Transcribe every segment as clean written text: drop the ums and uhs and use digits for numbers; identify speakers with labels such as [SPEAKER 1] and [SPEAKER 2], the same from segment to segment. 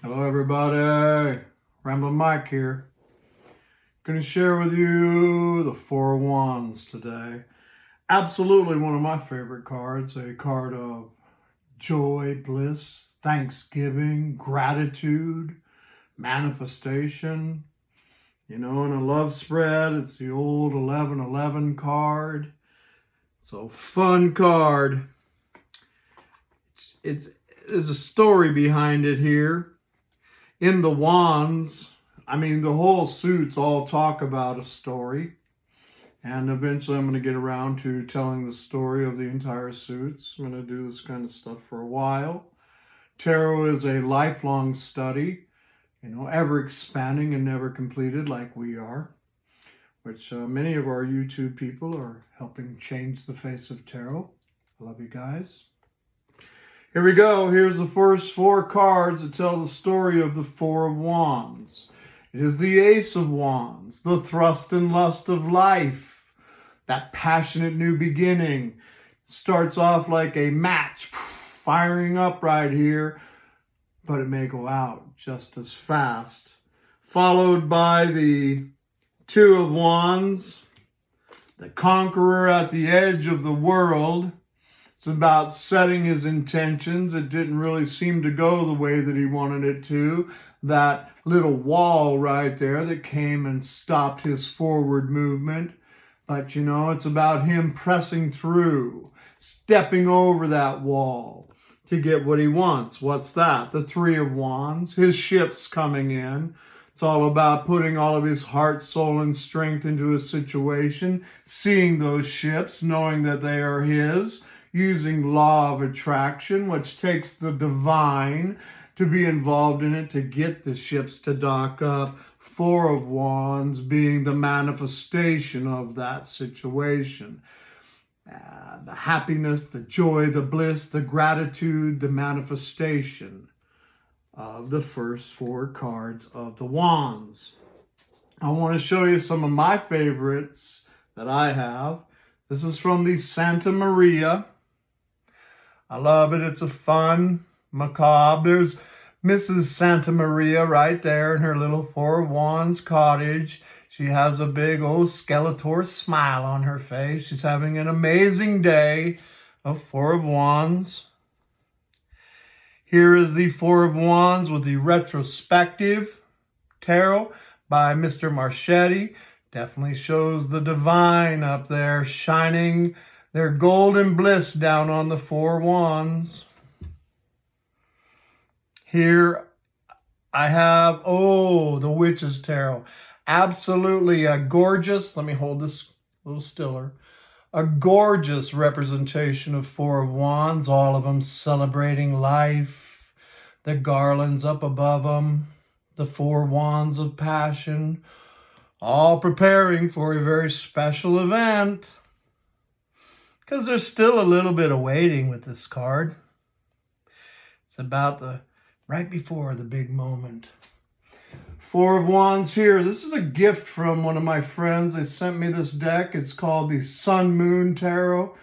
[SPEAKER 1] Hello everybody, Ramblin Mike here. Going to share with you the Four of Wands today. Absolutely one of my favorite cards, a card of joy, bliss, thanksgiving, gratitude, manifestation. You know, in a love spread, it's the old 1111 card. So fun card. There's a story behind it here. In the wands, the whole suits all talk about a story. And eventually I'm going to get around to telling the story of the entire suits. I'm going to do this kind of stuff for a while. Tarot is a lifelong study, ever expanding and never completed like we are, which many of our YouTube people are helping change the face of tarot. I love you guys. Here we go. Here's the first four cards that tell the story of the Four of Wands. It is the Ace of Wands, the thrust and lust of life, that passionate new beginning. Starts off like a match, firing up right here, but it may go out just as fast. Followed by the Two of Wands, the conqueror at the edge of the world. It's about setting his intentions. It didn't really seem to go the way that he wanted it to. That little wall right there that came and stopped his forward movement. But, it's about him pressing through, stepping over that wall to get what he wants. What's that? The Three of Wands, his ship's coming in. It's all about putting all of his heart, soul, and strength into a situation, seeing those ships, knowing that they are his, using law of attraction, which takes the divine to be involved in it to get the ships to dock up. Four of Wands being the manifestation of that situation. The happiness, the joy, the bliss, the gratitude, the manifestation of the first four cards of the Wands. I want to show you some of my favorites that I have. This is from the Santa Maria. I love it. It's a fun, macabre. There's Mrs. Santa Maria right there in her little Four of Wands cottage. She has a big old Skeletor smile on her face. She's having an amazing day of Four of Wands. Here is the Four of Wands with the Retrospective Carole by Mr. Marchetti. Definitely shows the divine up there shining their golden bliss down on the Four Wands. Here I have, the Witch's Tarot. Absolutely a gorgeous, let me hold this a little stiller, a gorgeous representation of Four of Wands, all of them celebrating life, the garlands up above them, the Four Wands of passion, all preparing for a very special event. Because there's still a little bit of waiting with this card. It's about right before the big moment. Four of Wands here. This is a gift from one of my friends. They sent me this deck. It's called the Sun Moon Tarot.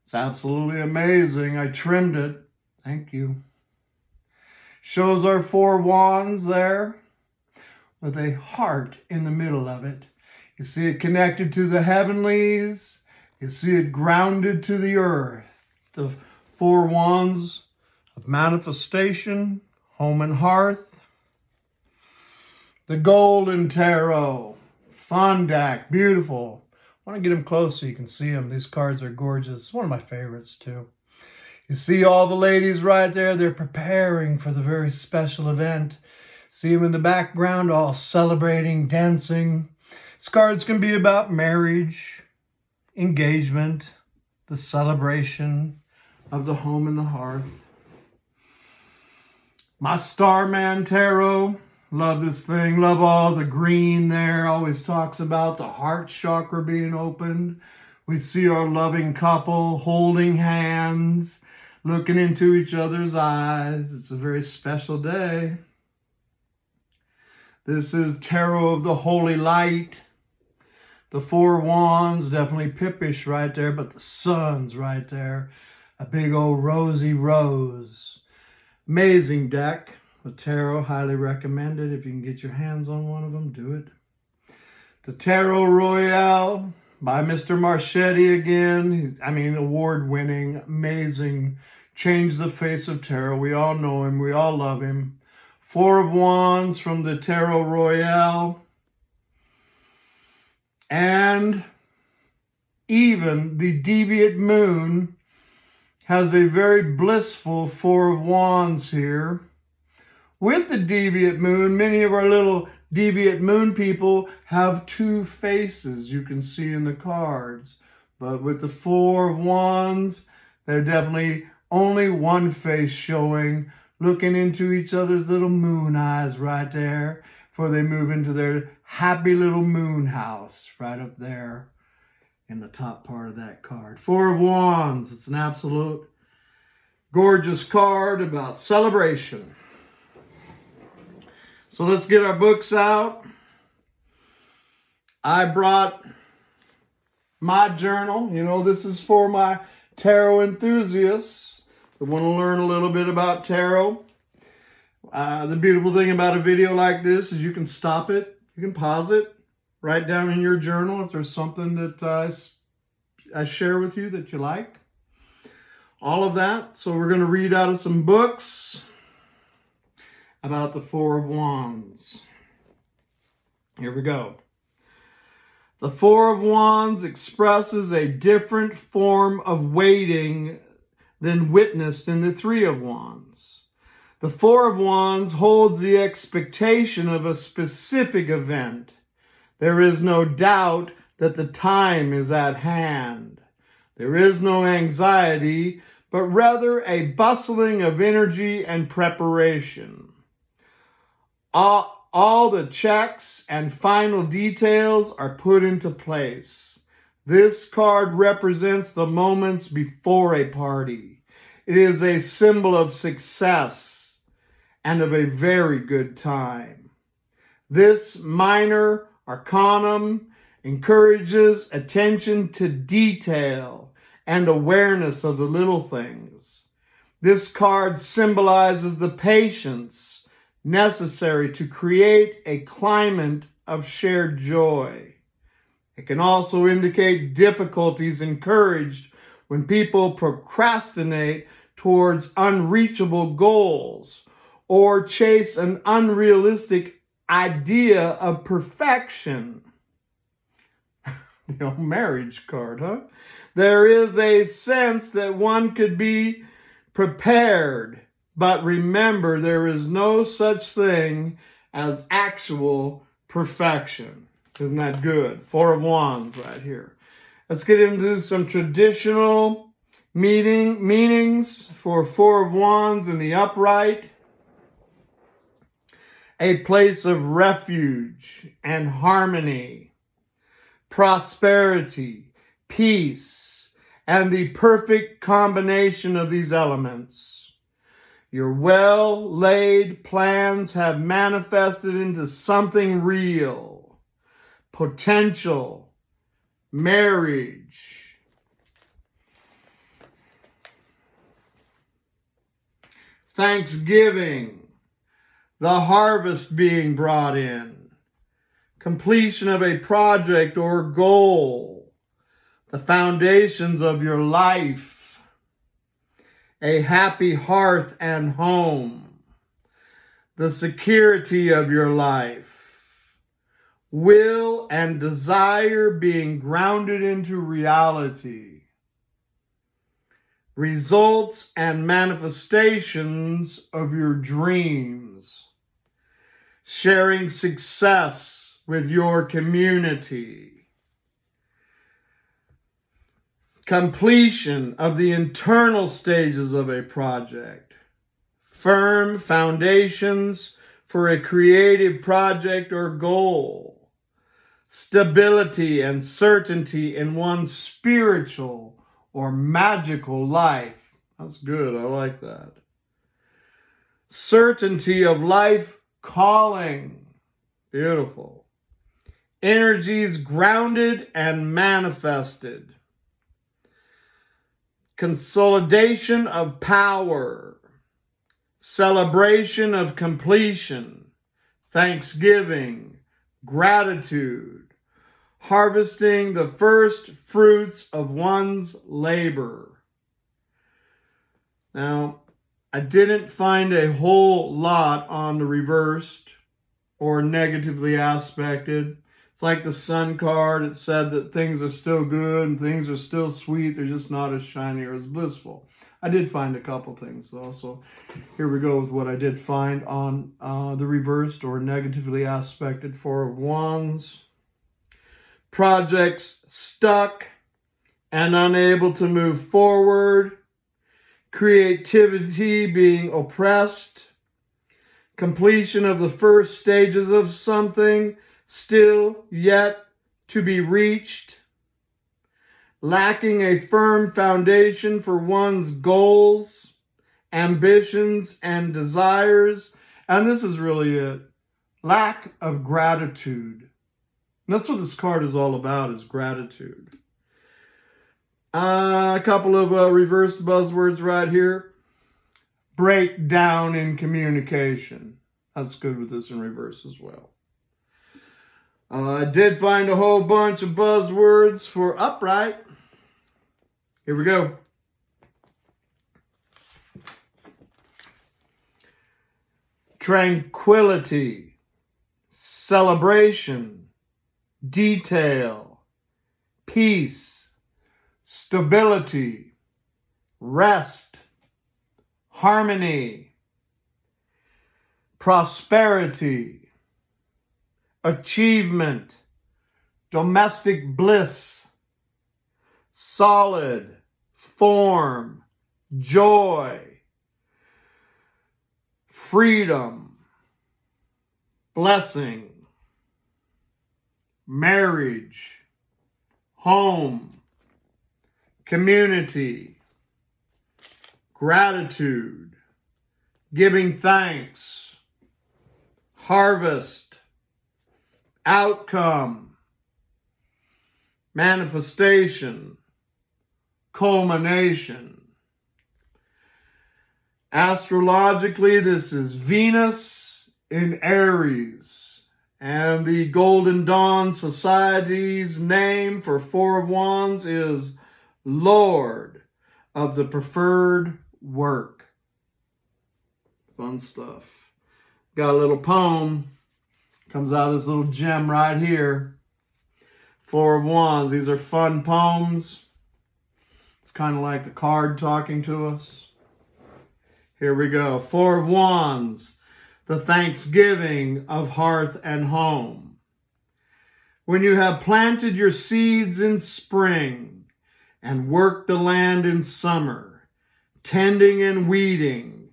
[SPEAKER 1] It's absolutely amazing. I trimmed it. Thank you. Shows our Four Wands there with a heart in the middle of it. You see it connected to the heavenlies. You see it grounded to the earth. The Four Wands of manifestation, home and hearth. The Golden Tarot, fun deck, beautiful. I want to get them close so you can see them. These cards are gorgeous. One of my favorites too. You see all the ladies right there. They're preparing for the very special event. See them in the background all celebrating, dancing. These cards can be about marriage, engagement, the celebration of the home and the hearth. My Starman Tarot, love this thing, love all the green there, always talks about the heart chakra being opened. We see our loving couple holding hands, looking into each other's eyes. It's a very special day. This is Tarot of the Holy Light. The Four Wands, definitely pippish right there, but the sun's right there. A big old rosy rose. Amazing deck. The tarot, highly recommended. If you can get your hands on one of them, do it. The Tarot Royale by Mr. Marchetti again. Award-winning, amazing, changed the face of tarot. We all know him. We all love him. Four of Wands from the Tarot Royale. And even the Deviant Moon has a very blissful Four of Wands here. With the Deviant Moon, many of our little Deviant Moon people have two faces you can see in the cards. But with the Four of Wands, they're definitely only one face showing, looking into each other's little moon eyes right there before they move into their happy little moon house right up there in the top part of that card. Four of Wands, it's an absolute gorgeous card about celebration. So let's get our books out. I brought my journal. This is for my tarot enthusiasts that want to learn a little bit about tarot. The beautiful thing about a video like this is you can stop it, you can pause it, write down in your journal if there's something that I share with you that you like. All of that. So we're going to read out of some books about the Four of Wands. Here we go. The Four of Wands expresses a different form of waiting than witnessed in the Three of Wands. The Four of Wands holds the expectation of a specific event. There is no doubt that the time is at hand. There is no anxiety, but rather a bustling of energy and preparation. All the checks and final details are put into place. This card represents the moments before a party. It is a symbol of success and of a very good time. This minor arcanum encourages attention to detail and awareness of the little things. This card symbolizes the patience necessary to create a climate of shared joy. It can also indicate difficulties encouraged when people procrastinate towards unreachable goals or chase an unrealistic idea of perfection. The old marriage card, huh? There is a sense that one could be prepared, but remember, there is no such thing as actual perfection. Isn't that good? Four of Wands right here. Let's get into some traditional meanings for Four of Wands in the upright. A place of refuge and harmony, prosperity, peace, and the perfect combination of these elements. Your well-laid plans have manifested into something real, potential, marriage. Thanksgiving, the harvest being brought in, completion of a project or goal, the foundations of your life, a happy hearth and home, the security of your life, will and desire being grounded into reality, results and manifestations of your dreams, sharing success with your community, completion of the internal stages of a project, firm foundations for a creative project or goal, stability and certainty in one's spiritual or magical life. That's good, I like that. Certainty of life calling. Beautiful. Energies grounded and manifested. Consolidation of power, celebration of completion, thanksgiving, gratitude, harvesting the first fruits of one's labor. Now, I didn't find a whole lot on the reversed or negatively aspected. It's like the Sun card. It said that things are still good and things are still sweet. They're just not as shiny or as blissful. I did find a couple things though. So here we go with what I did find on the reversed or negatively aspected Four of Wands. Projects stuck and unable to move forward. Creativity being oppressed. Completion of the first stages of something still yet to be reached. Lacking a firm foundation for one's goals, ambitions, and desires. And this is really it. Lack of gratitude. And that's what this card is all about, is gratitude. A couple of reverse buzzwords right here. Breakdown in communication. That's good with this in reverse as well. I did find a whole bunch of buzzwords for upright. Here we go. Tranquility, celebration, detail, peace, stability, rest, harmony, prosperity, achievement, domestic bliss, solid, form, joy, freedom, blessing, marriage, home, community, gratitude, giving thanks, harvest, outcome, manifestation, culmination. Astrologically, this is Venus in Aries, and the Golden Dawn Society's name for Four of Wands is Lord of the Preferred Work. Fun stuff. Got a little poem. Comes out of this little gem right here. Four of Wands. These are fun poems. It's kind of like the card talking to us. Here we go. Four of Wands. The thanksgiving of hearth and home. When you have planted your seeds in spring and worked the land in summer, tending and weeding,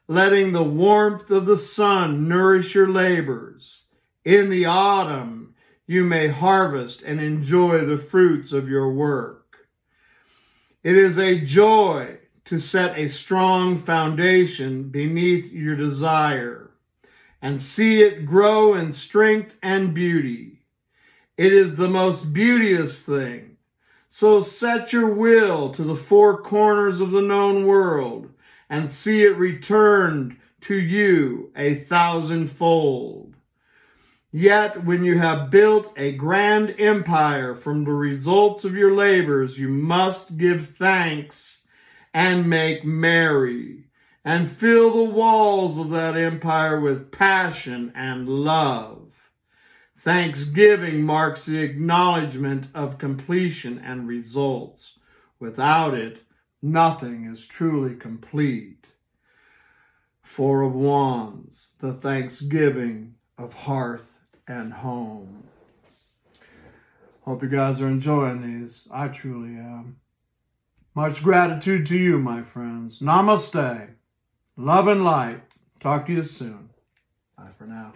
[SPEAKER 1] letting the warmth of the sun nourish your labors, in the autumn you may harvest and enjoy the fruits of your work. It is a joy to set a strong foundation beneath your desire and see it grow in strength and beauty. It is the most beauteous thing. So set your will to the four corners of the known world and see it returned to you 1,000-fold. Yet when you have built a grand empire from the results of your labors, you must give thanks and make merry, and fill the walls of that empire with passion and love. Thanksgiving marks the acknowledgement of completion and results. Without it, nothing is truly complete. Four of Wands, the thanksgiving of hearth and home. Hope you guys are enjoying these. I truly am. Much gratitude to you, my friends. Namaste. Love and light. Talk to you soon. Bye for now.